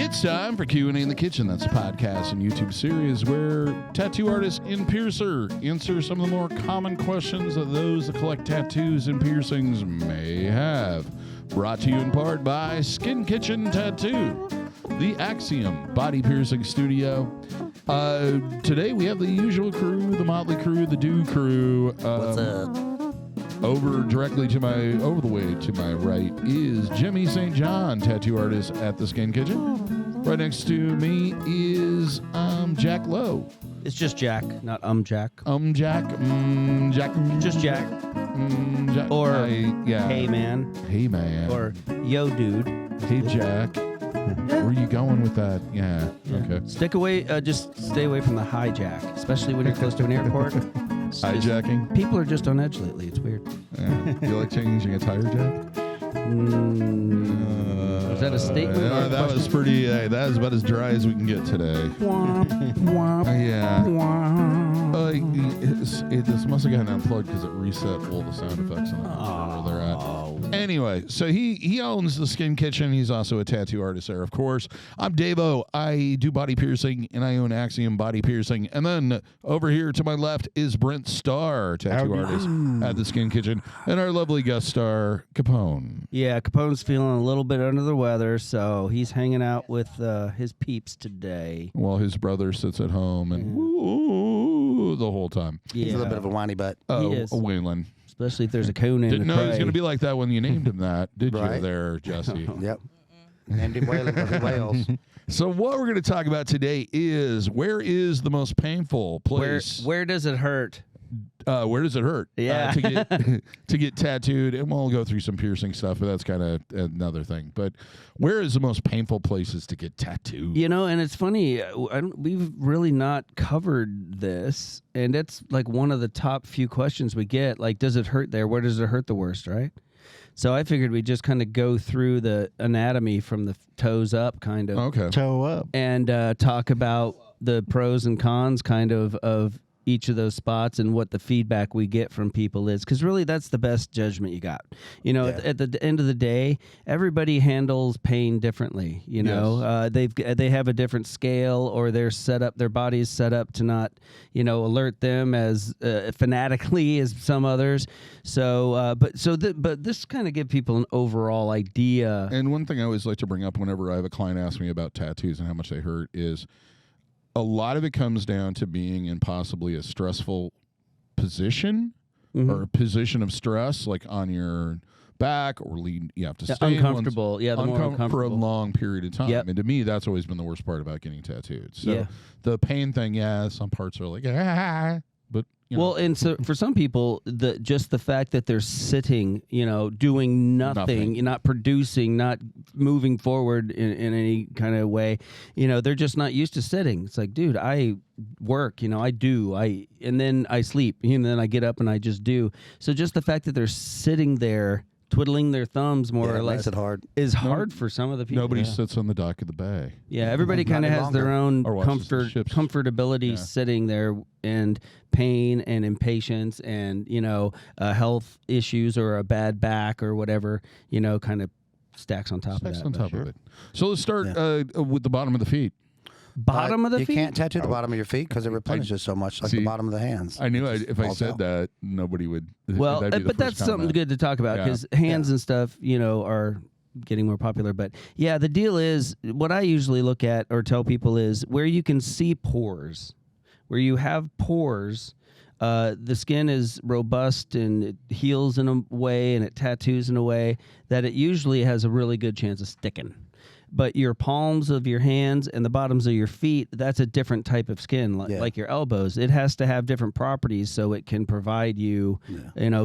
It's time for Q&A in the Kitchen. That's a podcast and YouTube series where tattoo artist and piercer answer some of the more common questions that those that collect tattoos and piercings may have. Brought to you in part by Skin Kitchen Tattoo, the Axiom Body Piercing Studio. Today we have the usual crew, the Motley crew, the Do crew. What's up? Over the way to my right is Jimmy St. John, tattoo artist at the Skin Kitchen. Right next to me is Jack Lowe. It's just Jack, not Jack. Jack. Jack. Just Jack. Jack. Or yeah. Hey man. Hey man. Or Yo dude. Hey Jack. Where are you going with that? Yeah. Okay. Stick away. Just stay away from the hijack, especially when you're close to an airport. Hijacking. People are just on edge lately. It's weird. Yeah. You like changing a tire, Jack? Is that a statement? That was pretty. That is about as dry as we can get today. Yeah. This must have gotten unplugged because it reset all the sound effects on where they're at. Anyway, so he owns the Skin Kitchen. He's also a tattoo artist there, of course. I'm DaVo. I do body piercing, and I own Axiom Body Piercing. And then over here to my left is Brent Starr, tattoo artist at the Skin Kitchen, and our lovely guest star, Capone. Yeah, Capone's feeling a little bit under the weather, so he's hanging out with his peeps today. While his brother sits at home and the whole time. Yeah. He's a little bit of a whiny butt. Oh, He is. Waylon. Especially if there's a cone in Didn't the know he was tray. going to be like that when you named him that, did you Right. there, Jesse? Yep. Andy Whalen was in Wales. So what we're going to talk about today is where is the most painful place? Where does it hurt? Where does it hurt? Yeah. To get tattooed, and we'll go through some piercing stuff, but that's kind of another thing. But where is the most painful places to get tattooed? You know, and it's funny, we've really not covered this, and it's like one of the top few questions we get. Like, does it hurt there? Where does it hurt the worst, right? So I figured we'd just kind of go through the anatomy from the toes up, kind of. Okay. Toe up. And talk about the pros and cons, kind of each of those spots and what the feedback we get from people is, because really that's the best judgment you got. You know, at the end of the day, everybody handles pain differently. You know, they have a different scale, or they're set up, their body's set up to not, alert them as fanatically as some others. So, but this kind of give people an overall idea. And one thing I always like to bring up whenever I have a client ask me about tattoos and how much they hurt is, a lot of it comes down to being in possibly a stressful position or a position of stress, like on your back, or you have to stay uncomfortable. The more uncomfortable for a long period of time. Yep. And to me, that's always been the worst part about getting tattooed. So the pain thing, some parts are like, but well, and so for some people, just the fact that they're sitting, doing nothing, not producing, not moving forward in any kind of way, they're just not used to sitting. It's like, dude, I work, and then I sleep, and then I get up and I just do. So just the fact that they're sitting there twiddling their thumbs more or less makes it hard. is hard for some of the people. Nobody sits on the dock of the bay. Yeah, everybody kind of has their own comfortability Yeah. sitting there, and pain and impatience and, health issues or a bad back or whatever, kind of stacks on top of that. So let's start with the bottom of the feet. Bottom of the feet? You can't tattoo the bottom of your feet because it replenishes so much, like the bottom of the hands. I knew if I said that, nobody would. Well, but that's something good to talk about, because hands and stuff, are getting more popular. But yeah, the deal is, what I usually look at or tell people is where you can see pores. Where you have pores, the skin is robust and it heals in a way and it tattoos in a way that it usually has a really good chance of sticking. But your palms of your hands and the bottoms of your feet, that's a different type of skin, like your elbows. It has to have different properties so it can provide you,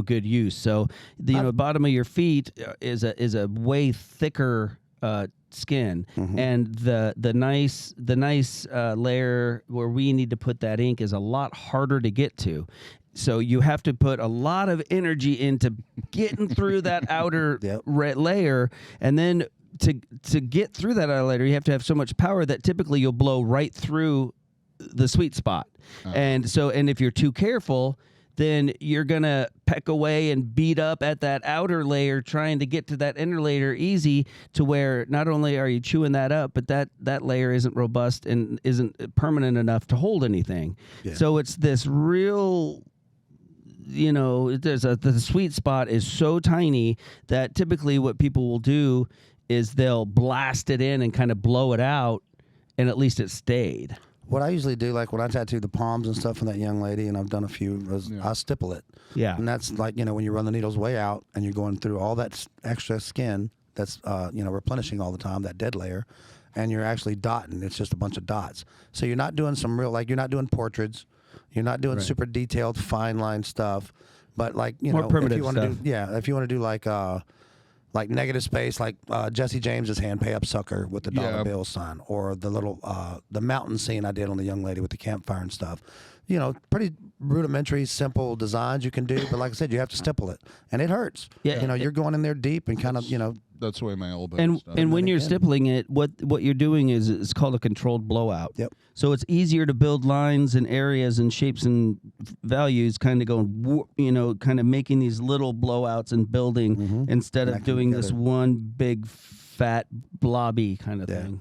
good use. So the bottom of your feet is a way thicker skin, and the nice layer where we need to put that ink is a lot harder to get to. So you have to put a lot of energy into getting through that outer layer, and then to get through that outer layer, you have to have so much power that typically you'll blow right through the sweet spot. And if you're too careful, then you're gonna peck away and beat up at that outer layer trying to get to that inner layer easy, to where not only are you chewing that up, but that layer isn't robust and isn't permanent enough to hold anything. Yeah. So it's this real, the sweet spot is so tiny that typically what people will do is they'll blast it in and kind of blow it out, and at least it stayed. What I usually do, like when I tattoo the palms and stuff from that young lady, and I've done a few, I stipple it. Yeah. And that's like, when you run the needles way out and you're going through all that extra skin that's, replenishing all the time, that dead layer, and you're actually dotting. It's just a bunch of dots. So you're not doing some real, like you're not doing portraits. You're not doing super detailed, fine line stuff. But like, more primitive if you want to stuff. do, if you want to do like negative space, like Jesse James's hand pay up sucker with the dollar bill sign, or the little the mountain scene I did on the young lady with the campfire and stuff. Pretty rudimentary, simple designs you can do, but like I said, you have to stipple it, and it hurts. Yeah, you're going in there deep and kind of, That's the way my elbow. And when you're stippling it, what you're doing is it's called a controlled blowout. Yep. So it's easier to build lines and areas and shapes and values, kind of going, kind of making these little blowouts and building instead of doing this one big fat blobby kind of thing.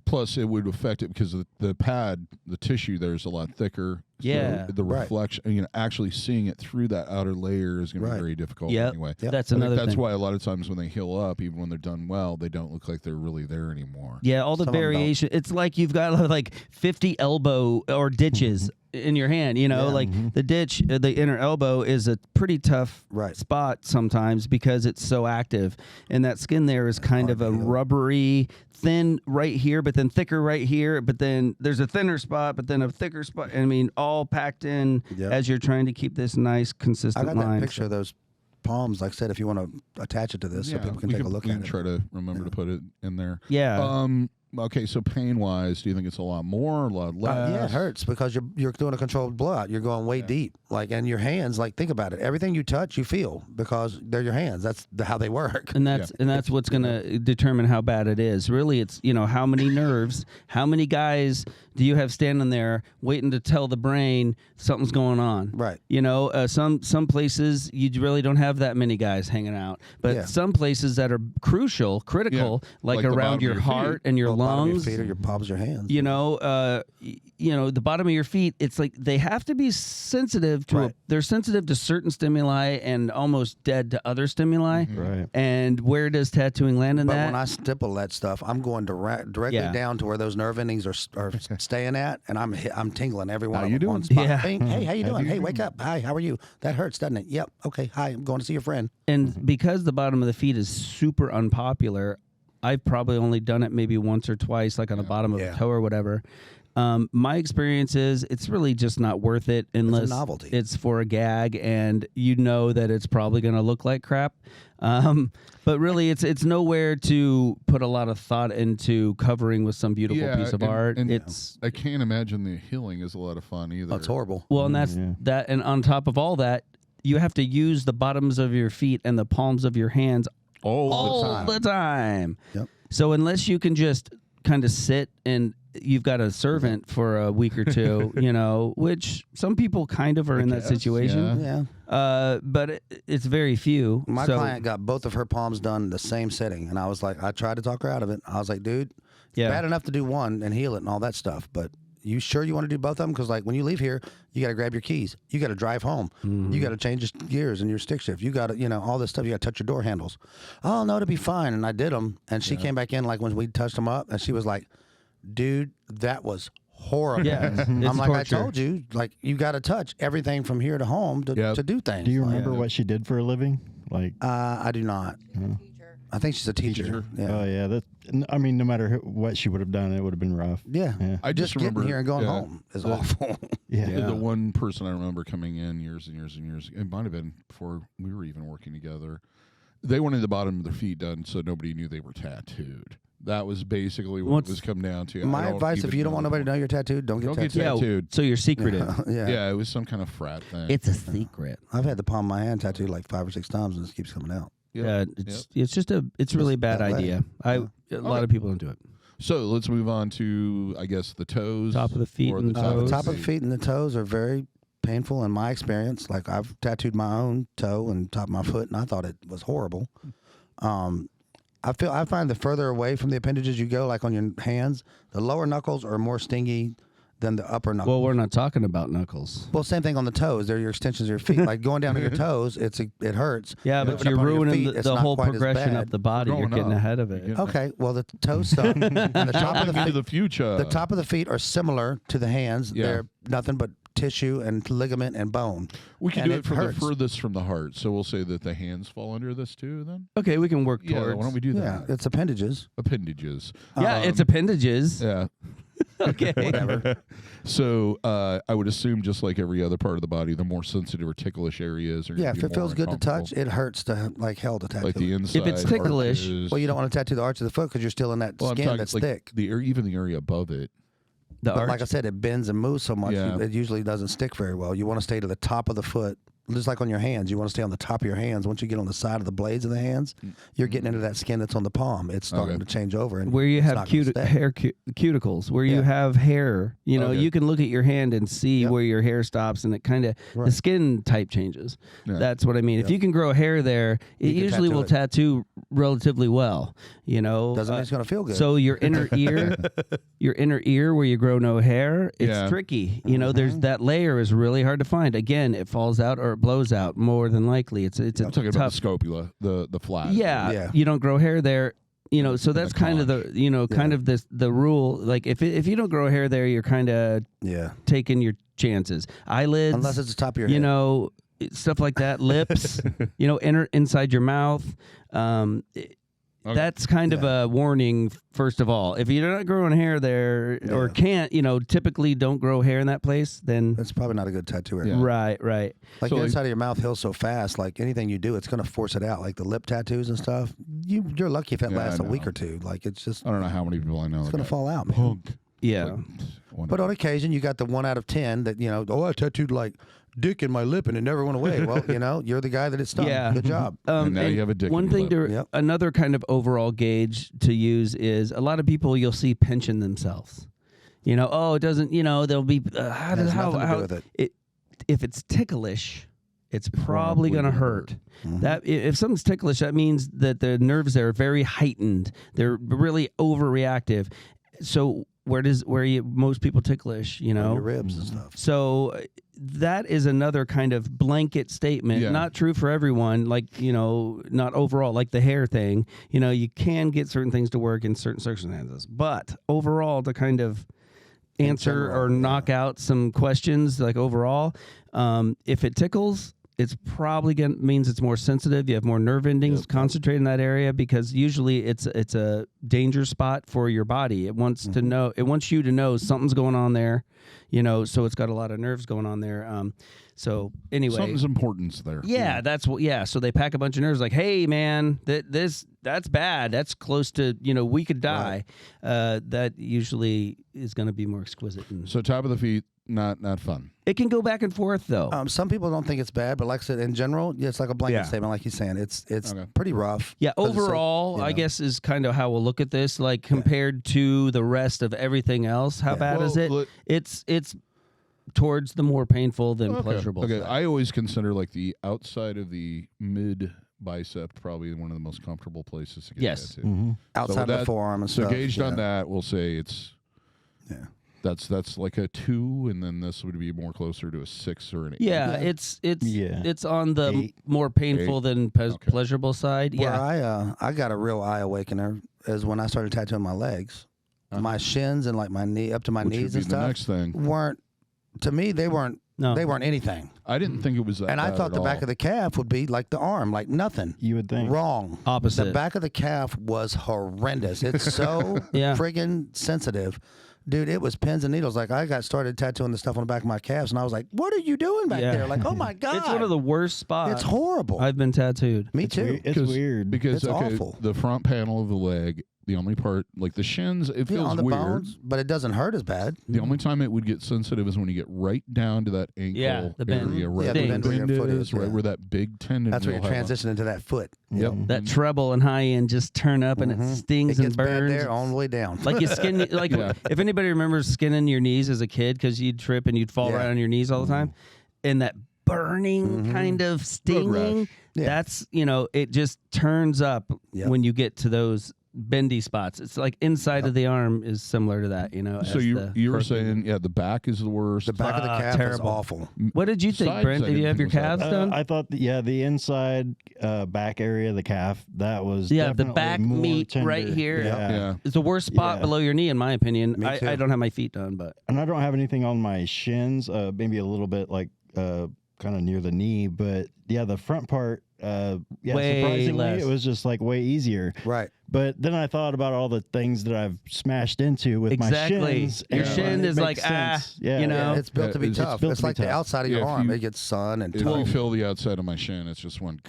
Plus, it would affect it because the pad, the tissue there is a lot thicker. Yeah. So the reflection, actually seeing it through that outer layer is going to be very difficult anyway. Yep. That's another thing. That's why a lot of times when they heal up, even when they're done well, they don't look like they're really there anymore. Yeah, all the variation. It's like you've got like 50 elbow or ditches in your hand, like the ditch, the inner elbow is a pretty tough spot sometimes because it's so active. And that skin there is kind of a rubbery, thin right here, but then thicker right here. But then there's a thinner spot, but then a thicker spot. I mean, all packed in as you're trying to keep this nice, consistent line. I got that picture of those palms. Like I said, if you want to attach it to this so people can take a look at it. We can try to remember to put it in there. Yeah. Okay, so pain-wise, do you think it's a lot more, a lot less? Yeah, it hurts because you're doing a controlled blowout. You're going way deep. And your hands, think about it. Everything you touch, you feel because they're your hands. That's how they work. And that's what's going to determine how bad it is. Really, it's, how many nerves, how many guys do you have standing there waiting to tell the brain something's going on? Right. Some places you really don't have that many guys hanging out. But some places that are critical, like around your heart and your lungs, your feet or your palms, your hands. The bottom of your feet. It's like they have to be sensitive to. They're sensitive to certain stimuli and almost dead to other stimuli. Right. And where does tattooing land in that? But when I stipple that stuff, I'm going directly down to where those nerve endings are staying at, and I'm tingling every one of them. One spot. Yeah. Hey, how you doing? Hey, wake up. Hi, how are you? That hurts, doesn't it? Yep. Okay. Hi, I'm going to see your friend. And because the bottom of the feet is super unpopular, I've probably only done it maybe once or twice, like on the bottom of a toe or whatever. My experience is it's really just not worth it unless it's a novelty. It's for a gag and that it's probably going to look like crap. But really, it's nowhere to put a lot of thought into covering with some beautiful piece of art. And I can't imagine the healing is a lot of fun either. That's horrible. Well, and that's that. And on top of all that, you have to use the bottoms of your feet and the palms of your hands all the time. Yep. So unless you can just kind of sit and you've got a servant for a week or two, which some people kind of are in that situation. Yeah. But it's very few. My client got both of her palms done in the same setting, and I was like, I tried to talk her out of it. I was like, dude, it's bad enough to do one and heal it and all that stuff, but you sure you want to do both of them? Because when you leave here, you got to grab your keys. You got to drive home. You got to change your gears and your stick shift. You got to, all this stuff. You got to touch your door handles. Oh, no, it'll be fine. And I did them. And she came back in when we touched them up, and she was like, dude, that was horrible. Yeah, I'm like, torture. I told you, you got to touch everything from here to home to do things. Do you remember what she did for a living? I do not. I think she's a teacher. Yeah. Oh yeah, no matter what she would have done, it would have been rough. Yeah. I just remember getting here and going home is awful. The one person I remember coming in years and years and years. It might have been before we were even working together. They wanted the bottom of their feet done so nobody knew they were tattooed. That was basically what it was come down to. My advice: if you don't want nobody to know you're tattooed, don't get tattooed. tattooed. So you're secretive. Yeah, it was some kind of frat thing. It's a secret. I've had the palm of my hand tattooed 5 or 6 times, and it keeps coming out. Yeah, it's really a bad idea. A lot of people don't do it. So let's move on to, I guess, the toes. Top of the feet and the toes. The top of the feet and the toes are very painful in my experience. Like I've tattooed my own toe and top of my foot, and I thought it was horrible. I find the further away from the appendages you go, like on your hands, the lower knuckles are more stingy than the upper knuckles. Well, we're not talking about knuckles. Well, same thing on the toes. They're your extensions of your feet. Like going down to your toes, it hurts. Yeah, but you're ruining the whole progression of the body. You're getting ahead of it. Okay, well, the toes suck. And the top of the feet, the future. The top of the feet are similar to the hands. Yeah. They're nothing but tissue and ligament and bone. We can and do it from hurts. the furthest from the heart. So we'll say that the hands fall under this too. Then Okay, we can work towards. why don't we do that? Yeah, it's appendages. Appendages. Yeah, it's appendages. Yeah. Okay. Whatever. So I would assume, just like every other part of the body, the more sensitive or ticklish areas are. Yeah, gonna if be it feels more good to touch, uncomfortable. it hurts to like hell to tattoo. Like the it. inside. If it's ticklish- arches. Well, you don't want to tattoo the arch of the foot because you're still in that Well, I'm skin talking that's like thick. even the area above it. The But arch. like I said, it bends and moves so much, Yeah. it usually doesn't stick very well. You want to stay to the top of the foot, just like on your hands. You want to stay on the top of your hands. Once you get on the side of the blades of the hands, you're getting into that skin that's on the palm. It's starting to change over. And where you it's have not gonna stay. hair cuticles, where you Yeah. have hair, Okay. you can look at your hand and see Yep. where your hair stops, and it kind of the Right. skin type changes. Yeah. That's what I mean. If you can grow hair there, it You can usually tattoo will it. tattoo relatively well. Doesn't mean it's going to feel good. So your inner ear, where you grow no hair, it's Yeah. tricky. There's that layer is really hard to find. Again, it falls out or it blows out more than likely. It's a I'm talking about tough. the scopula, the flat. Yeah. You don't grow hair there. So that's kind of the rule. Like if you don't grow hair there, you're kind of yeah. taking your chances. Eyelids, Unless it's the top of your head. stuff like that. Lips, inside your mouth. That's kind of a warning. First of all, if you're not growing hair there or can't, typically don't grow hair in that place, then That's probably not a good tattoo area. Yeah. right. Like So, the like- inside of your mouth heals so fast. Like anything you do, it's going to force it out. Like the lip tattoos and stuff. You're lucky if that Yeah, lasts I a week know. or two. Like it's just I don't know how many people I know. it's going to fall out, man. Punk. Yeah. But on occasion, you got the 1 out of 10 that I tattooed like dick in my lip and it never went away. Well, you're the guy that it stung. Yeah. Good job. And now you have a dick One in your thing lip. another kind of overall gauge to use is a lot of people you'll see pinching themselves. It doesn't. They'll be how Has does how nothing to do with it. if it's ticklish, it's probably going to hurt. Mm-hmm. That if something's ticklish, that means that the nerves there are very heightened. They're really overreactive. So most people ticklish, On your ribs and stuff. So that is another kind of blanket statement. Yeah. Not true for everyone. Like, not overall, like the hair thing. You can get certain things to work in certain circumstances. But overall, to kind of answer general, or knock out some questions, like overall, if it tickles, it's probably means it's more sensitive. You have more nerve endings concentrated in that area because usually it's a danger spot for your body. It wants to know. It wants you to know something's going on there. So it's got a lot of nerves going on there. So anyway, Something's importance there. yeah, that's what. Yeah, so they pack a bunch of nerves. Like, hey, man, that's bad. That's close to we could die. That usually is going to be more exquisite. So top of the feet, not fun. It can go back and forth though. Some people don't think it's bad, but like I said, in general, it's like a blanket statement, like he's saying. It's Okay. pretty rough. Yeah, 'Cause it's so, overall, I guess is kind of how we'll look at this. Like compared to the rest of everything else, how bad is it? Well, It's towards the more painful than pleasurable. Okay, side. I always consider like the outside of the mid bicep probably one of the most comfortable places to get Yes. tattooed. Mm-hmm. outside of the forearm and So stuff. gauged on that, we'll say it's Yeah. that's like a 2, and then this would be more closer to a 6 or an 8. Yeah, Yeah. it's on the 8. more painful than pleasurable side. Where Yeah, I got a real eye awakener is when I started tattooing my legs. My shins and like my knee up to my Which would knees be and the stuff next thing. weren't they weren't no, they weren't anything. I didn't think it was that. And I bad thought at the back all. of the calf would be like the arm, like nothing. You would think. Wrong. opposite. The back of the calf was horrendous. It's so Yeah. friggin' sensitive. Dude, it was pins and needles. Like I got started tattooing the stuff on the back of my calves, and I was like, "What are you doing back Yeah. there?" Like, "Oh my god!" It's one of the worst spots. It's horrible. I've been tattooed. Me too. It's weird. Because It's okay, awful. the front panel of the leg, the only part like the shins, it Yeah, feels on the weird. bones, but it doesn't hurt as bad. The only time it would get sensitive is when you get right down to that ankle Yeah, the bend. area, right Yeah, where the the bend where your bend foot is, is, right yeah. where that big tendon. That's where you will have a- transition into that foot. Yep. That treble and high end just turn up and it stings It gets and bad burns. there all the way down. Like you skin, like Yeah. if anybody remembers skinning your knees as a kid because you'd trip and you'd fall Yeah. right on your knees all the time. and that burning kind of stinging. That's, it just turns up when you get to those bendy spots. It's like inside of the arm is similar to that, So you were saying, the back is the worst. The back of the calf is awful. What did you think, Brent? Did you have your calves done? I thought, the inside back area of the calf, that was the back more meat tender. right here. Yeah. It's the worst spot below your knee, in my opinion. I don't have my feet done, but and I don't have anything on my shins. Maybe a little bit like kind of near the knee, but the front part. Way surprisingly, less. it was just like way easier. Right. But then I thought about all the things that I've smashed into with my shins. Your shin is like, it's built to be tough. It's like the outside of your arm. It gets sun and if you feel the outside of my shin, it's just one.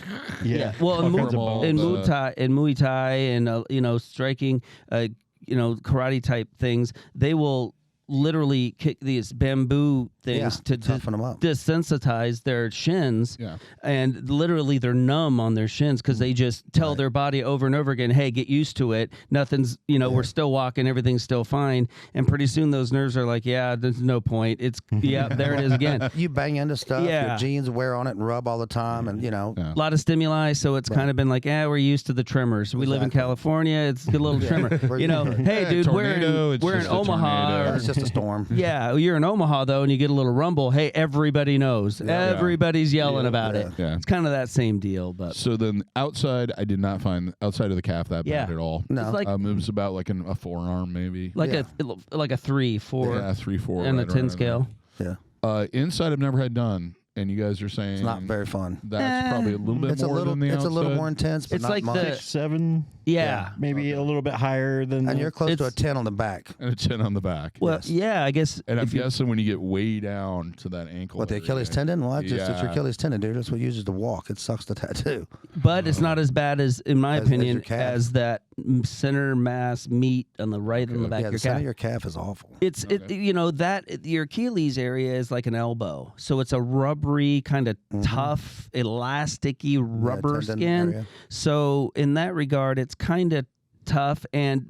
Well, in Muay Thai and striking, karate type things, they will literally kick these bamboo things to toughen them up, desensitize their shins, and literally they're numb on their shins because they just tell their body over and over again, hey, get used to it. Nothing's, we're still walking, everything's still fine. And pretty soon those nerves are like, there's no point. It's, there it is again. You bang into stuff, your jeans wear on it and rub all the time, and, A lot of stimuli, so it's kind of been like, we're used to the tremors. We live in California, it's a good little tremor. Hey, dude, we're in Omaha. It's just a storm. You're in Omaha, though, and you get a little rumble. Hey, everybody knows. Everybody's yelling about it. Yeah. It's kind of that same deal. But so then outside, I did not find outside of the calf that bad at all. No, it's like, it was about like a forearm maybe, like a 3, 4, 3, 4, and a 10 scale. Inside, I've never had done. And you guys are saying it's not very fun. That's probably a little bit more than the outside. It's a little more intense, but it's not like much. 6, 7. Maybe a little bit higher than. And you're close to a 10 on the back. And a 10 on the back. Well, I guess. And I'm guessing when you get way down to that ankle. What, the Achilles tendon? Well, it's your Achilles tendon, dude. That's what uses to walk. It sucks the tattoo. But it's not as bad as, in my opinion, as that center mass meat on the right on the back of your calf. The center of your calf is awful. It's your Achilles area is like an elbow, so it's a rubbery kind of tough, elasticy rubber skin. Area. So in that regard, it's kind of tough. And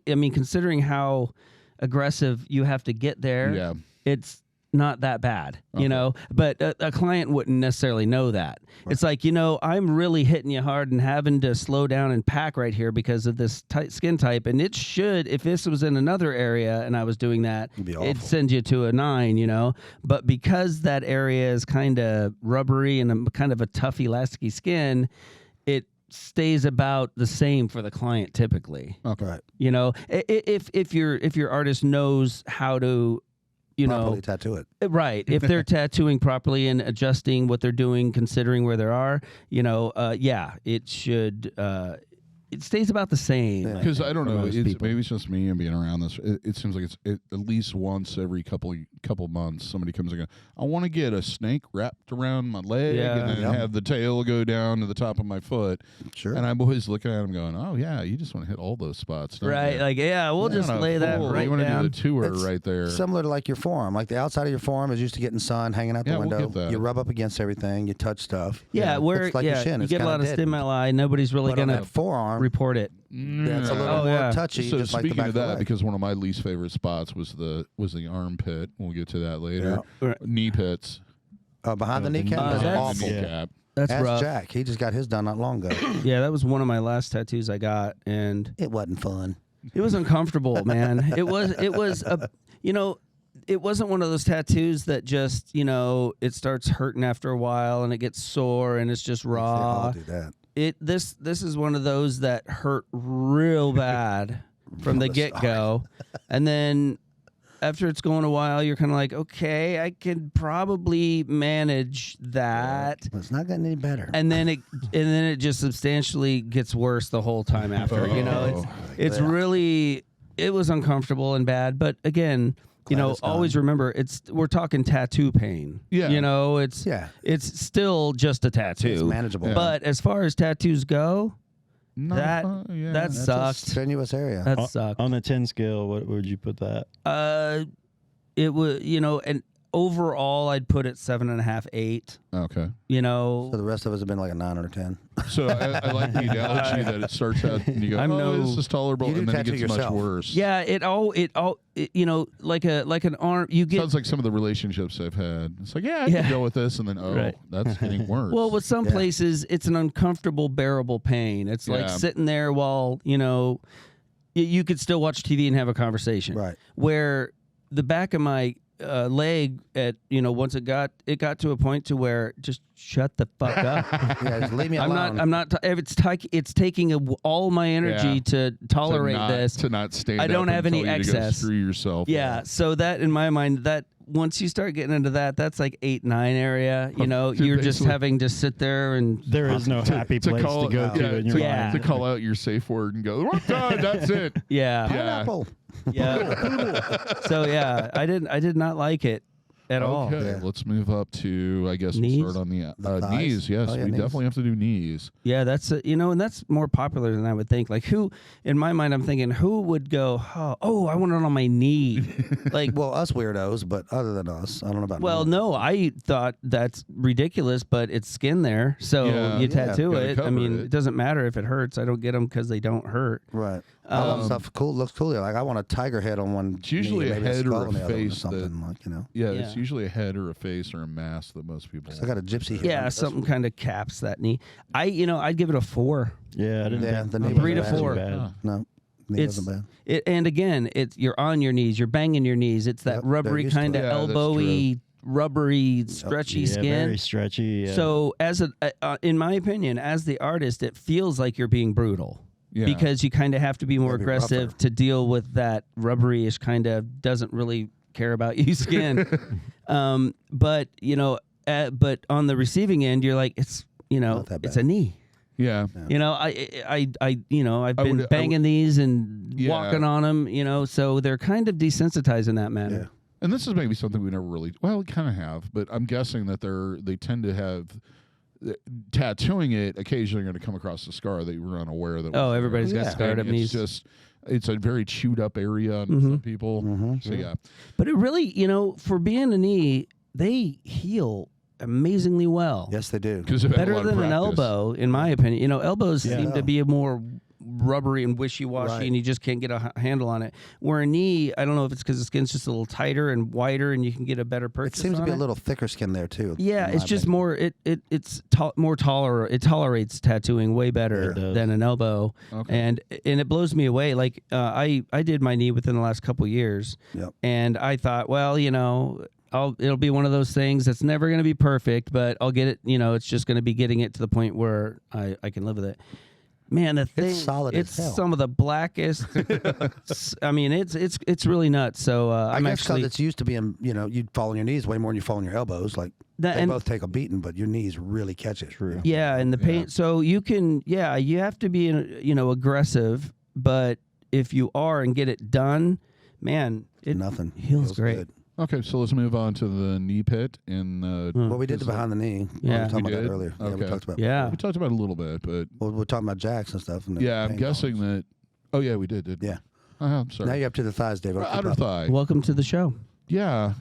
considering how aggressive you have to get there, it's not that bad, But a client wouldn't necessarily know that. Right. It's like, I'm really hitting you hard and having to slow down and pack right here because of this skin type. And it should, if this was in another area and I was doing that, it'd send you to a 9, But because that area is kind of rubbery and kind of a tough, elasticy skin, it stays about the same for the client typically. Okay. If your artist knows how to properly tattoo it. Right. If they're tattooing properly and adjusting what they're doing, considering where they are, it should, it stays about the same. Because I don't know, maybe it's just me and being around this. It seems like it's at least once every couple months somebody comes and goes, I want to get a snake wrapped around my leg and then have the tail go down to the top of my foot. Sure. And I'm always looking at them going, oh yeah, you just want to hit all those spots. Right. You? Like, we'll just lay that right down. You want to do the tour right there. Similar to like your forearm. Like the outside of your forearm is used to getting sun hanging out the window. We'll get that. You rub up against everything. You touch stuff. It's like your shin. You get a lot of stimuli. Nobody's really going to forearm report it. It's a little more touchy. So just speaking like the back of that, leg. because one of my least favorite spots was the armpit. We'll get to that later. Knee pits. Behind the kneecap is awful. That's rough. Jack. He just got his done not long ago. Yeah, that was one of my last tattoos I got, and it wasn't fun. It was uncomfortable, man. It was it wasn't one of those tattoos that just, it starts hurting after a while and it gets sore and it's just raw. They all do that. This is one of those that hurt real bad from the get-go. And then after it's going a while, you're kind of like, okay, I could probably manage that. Well, it's not getting any better. And then it just substantially gets worse the whole time after. It's really, it was uncomfortable and bad. But again, always remember we're talking tattoo pain. Yeah. It's still just a tattoo. It's manageable. But as far as tattoos go, that that's sucked. a strenuous area. That sucked. On the 10 scale, what would you put that? It was, and overall, I'd put it 7.5, 8. Okay. You know, So the rest of us have been like a 9 or a 10. So I like the analogy that it starts out and you go, this is tolerable, and then it gets much worse. Yeah, it you know, like an arm. You get sounds like some of the relationships I've had. It's like, I can go with this, and then that's getting worse. Well, with some places, it's an uncomfortable, bearable pain. It's like sitting there while you could still watch TV and have a conversation. Right. Where the back of my leg once it got to a point to where just shut the fuck up. Just leave me alone. I'm not it's taking all my energy to tolerate this. To not stand. I don't have any excess. Screw yourself. Yeah. So that in my mind, that once you start getting into that's like 8, 9 area. You're just having to sit there and there is no happy place to go to in your life. To call out your safe word and go, we're done. That's it. Yeah. Pineapple. Yeah. So I did not like it at all. Okay, let's move up to, I guess knees? we'll start on the thighs? knees. Yes, we knees. definitely have to do knees. Yeah, that's and that's more popular than I would think. Like who, in my mind, I'm thinking who would go, oh, I want it on my knee. Like, well, us weirdos, but other than us, I don't know about. Well, no, I thought that's ridiculous, but it's skin there, so you tattoo it. I mean, it doesn't matter if it hurts. I don't get them because they don't hurt. Right. I love stuff cool. Looks cool. Like I want a tiger head on one. It's usually a head or a face. Or something like Yeah, it's usually a head or a face or a mask that most people. I got a gypsy. Yeah, something kind of caps that knee. I'd give it a 4. Yeah, I didn't. The knee 3 to 4. No, knee wasn't bad. And again, you're on your knees. You're banging your knees. It's that rubbery kind of elbowy, rubbery, stretchy skin. Very stretchy. Yeah. So in my opinion, as the artist, it feels like you're being brutal. Yeah. Because you kind of have to be more aggressive to deal with that rubbery-ish kind of doesn't really care about you skin. But on the receiving end, you're like, it's a knee. Yeah. I've been banging these and walking on them, so they're kind of desensitized in that manner. Yeah. And this is maybe something we never really, we kind of have, but I'm guessing that they tend to have tattooing it. Occasionally you're going to come across a scar that you were unaware that. Oh, everybody's got scarred up knees. It's a very chewed up area on some people. So yeah. But it really, for being a knee, they heal amazingly well. Yes, they do. Better than an elbow, in my opinion. Elbows seem to be more rubbery and wishy-washy, and you just can't get a handle on it. Where a knee, I don't know if it's because the skin's just a little tighter and wider, and you can get a better purchase. It seems to be a little thicker skin there too. Yeah, it's just more. It's more tolerant. It tolerates tattooing way better than an elbow, and it blows me away. Like I did my knee within the last couple years, and I thought, well, it'll be one of those things that's never going to be perfect, but I'll get it. It's just going to be getting it to the point where I can live with it. Man, the thing, it's solid it's as hell. Some of the blackest. I mean, it's really nuts. So I guess because it's used to being, you'd fall on your knees way more than you fall on your elbows. Like they both take a beating, but your knees really catch it. True. Yeah, and the pain. So you can, you have to be, aggressive. But if you are and get it done, man, it feels great. Good. Okay, so let's move on to the knee pit. Well, we did the behind the knee. Yeah, we talked about that earlier. Okay. Yeah, we talked about. Yeah, we talked about it a little bit, but we're talking about jacks and stuff. And I'm guessing that. Oh yeah, we did. Yeah. I'm sorry. Now you're up to the thighs, Dave. Outer thigh. Welcome to the show. Yeah,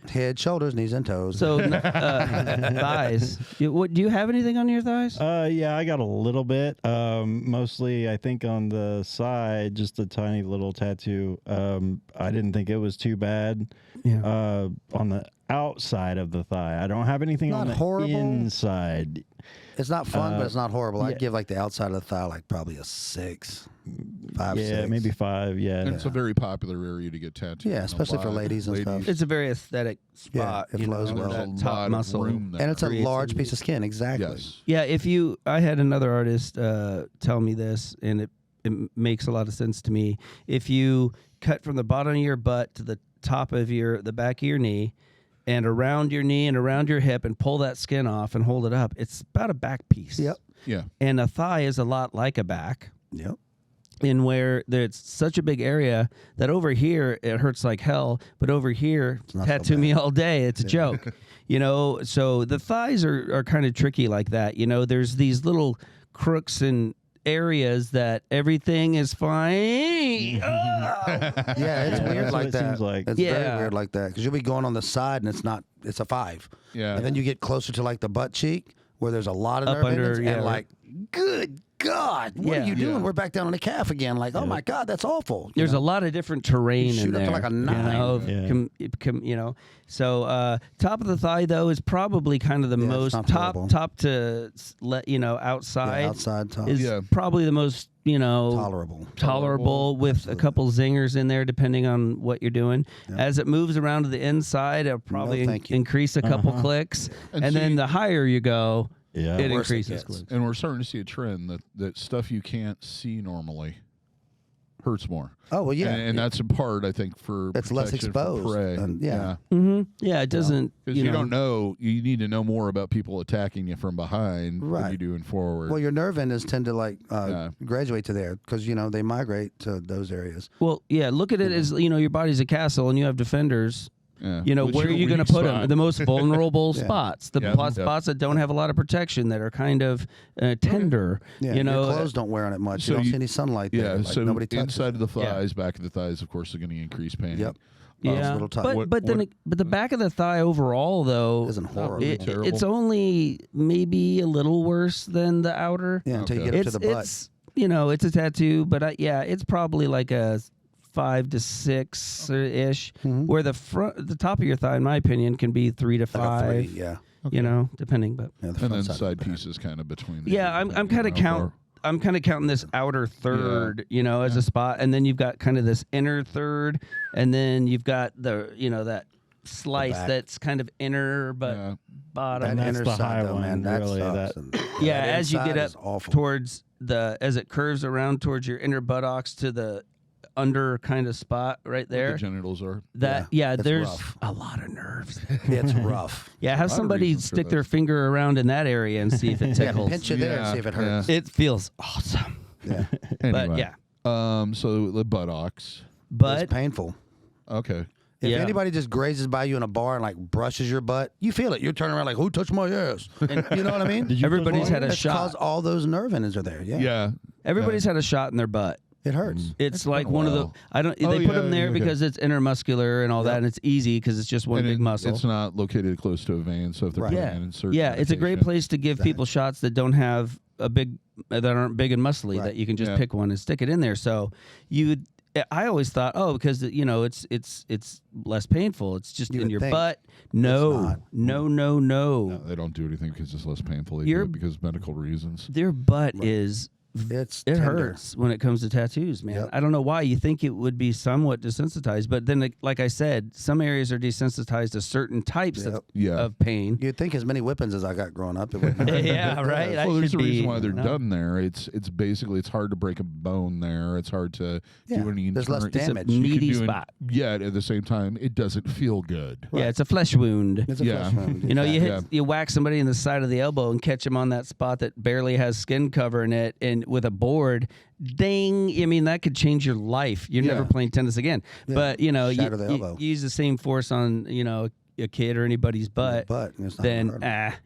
head, shoulders, knees, and toes. So thighs. Do you have anything on your thighs? Yeah, I got a little bit. Mostly, I think on the side, just a tiny little tattoo. I didn't think it was too bad. Yeah. On the outside of the thigh, I don't have anything on the inside. It's not fun, but it's not horrible. I'd give like the outside of the thigh like probably a 6, 5, 6. Maybe 5. Yeah, and it's a very popular area to get tattooed. Yeah, especially for ladies and stuff. It's a very aesthetic spot. Yeah, it flows well. That top muscle, and it's a large piece of skin. Exactly. Yes. Yeah. I had another artist tell me this, and it makes a lot of sense to me. If you cut from the bottom of your butt to the top of the back of your knee, and around your knee and around your hip, and pull that skin off and hold it up, it's about a back piece. Yep. Yeah. And a thigh is a lot like a back. Yep. In where it's such a big area that over here it hurts like hell, but over here, tattoo me all day, it's a joke. So the thighs are kind of tricky like that. There's these little crooks and areas that everything is fine. Yeah, it's weird like that. Seems like. It's very weird like that because you'll be going on the side and it's a 5. Yeah. And then you get closer to like the butt cheek where there's a lot of Up nerve under, endings and like, good God, what are you doing? Yeah. We're back down on the calf again. Like, oh my God, that's awful. There's a lot of different terrain shoot in up there. to like a 9. You know, so top of the thigh though is probably kind of the most not top horrible. to let outside. Yeah, outside top. Is probably the most tolerable with a couple zingers in there depending on what you're doing. As it moves around to the inside, it'll probably increase a couple clicks, and then the higher you go, it increases clicks. And we're starting to see a trend that stuff you can't see normally hurts more. Oh well, yeah, and that's in part, I think, for it's less protection exposed. for prey. And, it doesn't. Because you don't know, you need to know more about people attacking you from behind than you do in forward. Well, your nerve endings tend to like graduate to there because they migrate to those areas. Well, look at it as your body's a castle and you have defenders. Yeah. Where are you going to put them? The most vulnerable spots, the spots that don't have a lot of protection, that are kind of tender. Yeah, your clothes don't wear on it much. So you don't see any sunlight there. Yeah, like so nobody touches inside it. of the thighs, back of the thighs, of course, are going to increase pain. Yep. Yeah, a little tight. but the back of the thigh overall though isn't horrible. It's only maybe a little worse than the outer. Yeah, until you get up to the butt. It's a tattoo, but it's probably like a 5 to 6 ish. Where the top of your thigh, in my opinion, can be 3 to 5. Like a 3, yeah. Depending, but and then side pieces kind of between. I'm kind of I'm kind of counting this outer third, as a spot, and then you've got kind of this inner third, and then you've got the that slice that's kind of inner but bottom. That That's inner the side, high though, one, man, that really, sucks. that- And, Yeah, that as you inside get is up awful. towards as it curves around towards your inner buttocks to the under kind of spot right there. The genitals are. it's there's rough. a lot of nerves. It's rough. Yeah, have of somebody reasons for stick their this. finger around in that area and see if it tickles. Pinch it there and see if it hurts. It feels awesome. Yeah, Anyway, But so the buttocks. but it's painful. Okay. If anybody just grazes by you in a bar and like brushes your butt, you feel it. You're turning around like, who touched my ass? And you know what I mean? everybody's had a It's shot. because all those nerve endings are there. Yeah, Yeah. Everybody's had a shot in their butt. it hurts. It's like been a one of the while. they put them there because it's intermuscular and all that, and it's easy because it's just one And big muscle. It's not located close to a vein, so if they're putting an insert. It's a great place to give people shots that don't have that aren't big and muscly, that you can just pick one and stick it in there. So I always thought, because it's less painful. It's just in your butt. No. No, they don't do anything because it's less painful. They do it because of medical reasons. Their butt is. It tender. Hurts when it comes to tattoos, man. I don't know why. You think it would be somewhat desensitized, but then, like I said, some areas are desensitized to certain types of pain. You'd think as many whippings as I got growing up, it wouldn't hurt. Yeah, right. Well, there's a reason why they're done there. It's basically it's hard to break a bone there. It's hard to do any. There's less damage. It's a meaty spot. Yet at the same time, it doesn't feel good. Yeah, it's a flesh wound. It's a flesh wound. You whack somebody in the side of the elbow and catch them on that spot that barely has skin covering it, and with a board, ding! I mean, that could change your life. You're never playing tennis again. Yeah. But you use the same force on a kid or anybody's butt. Then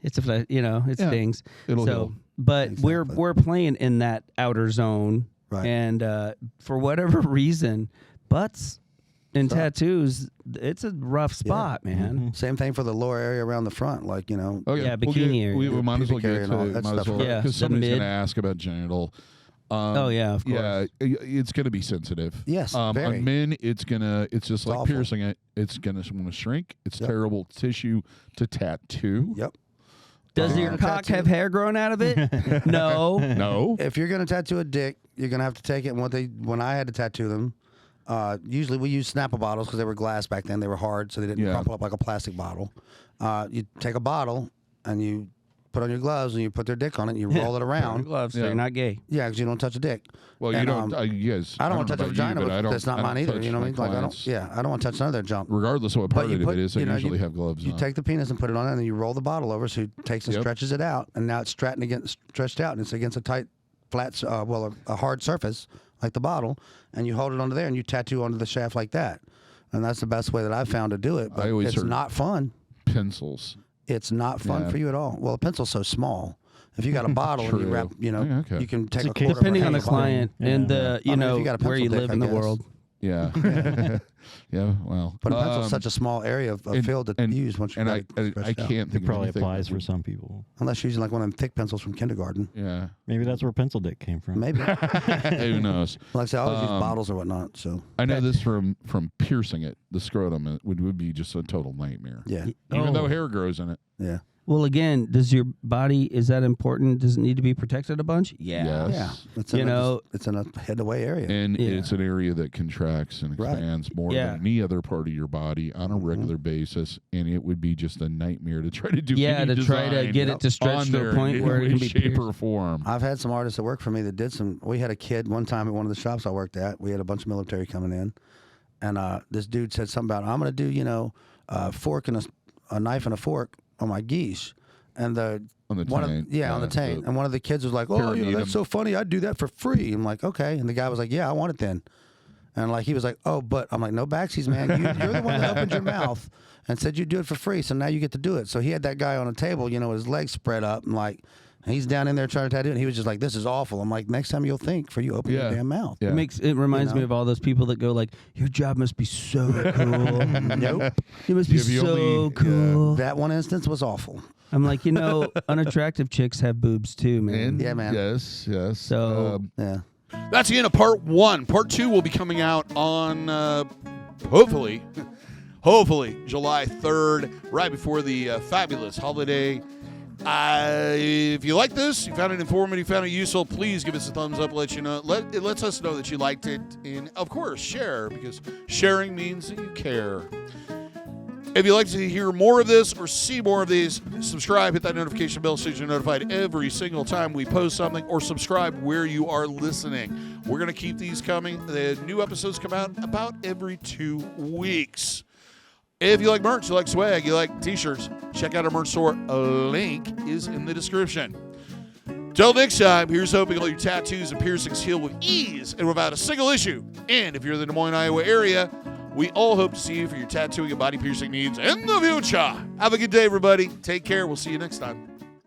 it's a it stings. It'll heal. But we're playing in that outer zone, right? And for whatever reason, butts and tattoos, it's a rough spot, man. Mm-hmm. Same thing for the lower area around the front, like bikini area. We might as well get to it. Because somebody's going to ask about genital. Of course. Yeah, it's going to be sensitive. Yes, very. On men, it's just like awful. piercing it. It's going to want to shrink. It's terrible tissue to tattoo. Yep. Does your cock have hair growing out of it? No. No. If you're going to tattoo a dick, you're going to have to take it. And when I had to tattoo them, usually we used Snapple bottles because they were glass back then. They were hard, so they didn't crumple up like a plastic bottle. You take a bottle and you put on your gloves and you put their dick on it and you roll it around. Gloves, so you're not gay. Yeah, because you don't touch a dick. Well, you don't. Yes, I don't want to touch a vagina, but that's not mine either. You know what I mean? Like I don't want to touch none of their junk. Regardless of what part of it is, they usually have gloves on. You take the penis and put it on, and then you roll the bottle over, so it takes and stretches it out, and now it's stretched out, and it's against a tight, flat, a hard surface like the bottle, and you hold it onto there, and you tattoo onto the shaft like that, and that's the best way that I've found to do it. But it's not fun. Pencils. It's not fun for you at all. Well, a pencil's so small. If you got a bottle and you wrap, you can take a quarter. Depending on the bottle. client and you got a where you pencil live dick, in I the guess. world. Yeah. Yeah. Well, But a pencil's such a small area of field to use once you I can't think It probably of anything applies that for would- some people. unless you're using like one of them thick pencils from kindergarten. Yeah. Maybe that's where pencil dick came from. Maybe. like Who knows? I said, I always use bottles or whatnot. So I know this from piercing it. The scrotum would be just a total nightmare. yeah, Even though hair grows in it. yeah. Well, again, does your body, is that important? Does it need to be protected a bunch? Yeah. Yes. It's You in know- it's in a head away area. And Yeah. it's an area that contracts and Right. expands more Yeah. than any other part of your body on a regular basis, and it would be just a nightmare to try to do. any To try to design get it to stretch on to there a point in where any it can be shape pierced. or form. I've had some artists that work for me that did some. We had a kid one time at one of the shops I worked at. We had a bunch of military coming in, and this dude said something about, I'm going to do, a fork and a knife and a fork on my geese. And On the taint. on the taint. And one of the kids was like, "Oh, Pyramidum. that's so funny. I'd do that for free." I'm like, "Okay." And the guy was like, "Yeah, I want it then." And like he was like, "Oh, but," I'm like, "No backsies, man. You're the one that opened your mouth and said you'd do it for free. So now you get to do it." So he had that guy on a table, with his legs spread up, and like he's down in there trying to tattoo, and he was just like, "This is awful." I'm like, "Next time you'll think for you open your damn mouth." Yeah. It reminds me of all those people that go like, your job must be so cool. Nope. It must be If you so only- cool. That one instance was awful. I'm like, unattractive chicks have boobs too, man. And Yeah, man. Yes. So- Yeah. That's the end of part 1. Part 2 will be coming out on hopefully July 3rd, right before the fabulous holiday. If you like this, you found it informative, you found it useful, please give us a thumbs up. It lets us know that you liked it, and of course, share, because sharing means that you care. If you'd like to hear more of this or see more of these, subscribe, hit that notification bell so you're notified every single time we post something, or subscribe where you are listening. We're going to keep these coming. The new episodes come out about every 2 weeks. If you like merch, you like swag, you like t-shirts, check out our merch store. A link is in the description. Till next time, here's hoping all your tattoos and piercings heal with ease and without a single issue. And if you're in the Des Moines, Iowa area, we all hope to see you for your tattooing and body piercing needs in the future. Have a good day, everybody. Take care. We'll see you next time.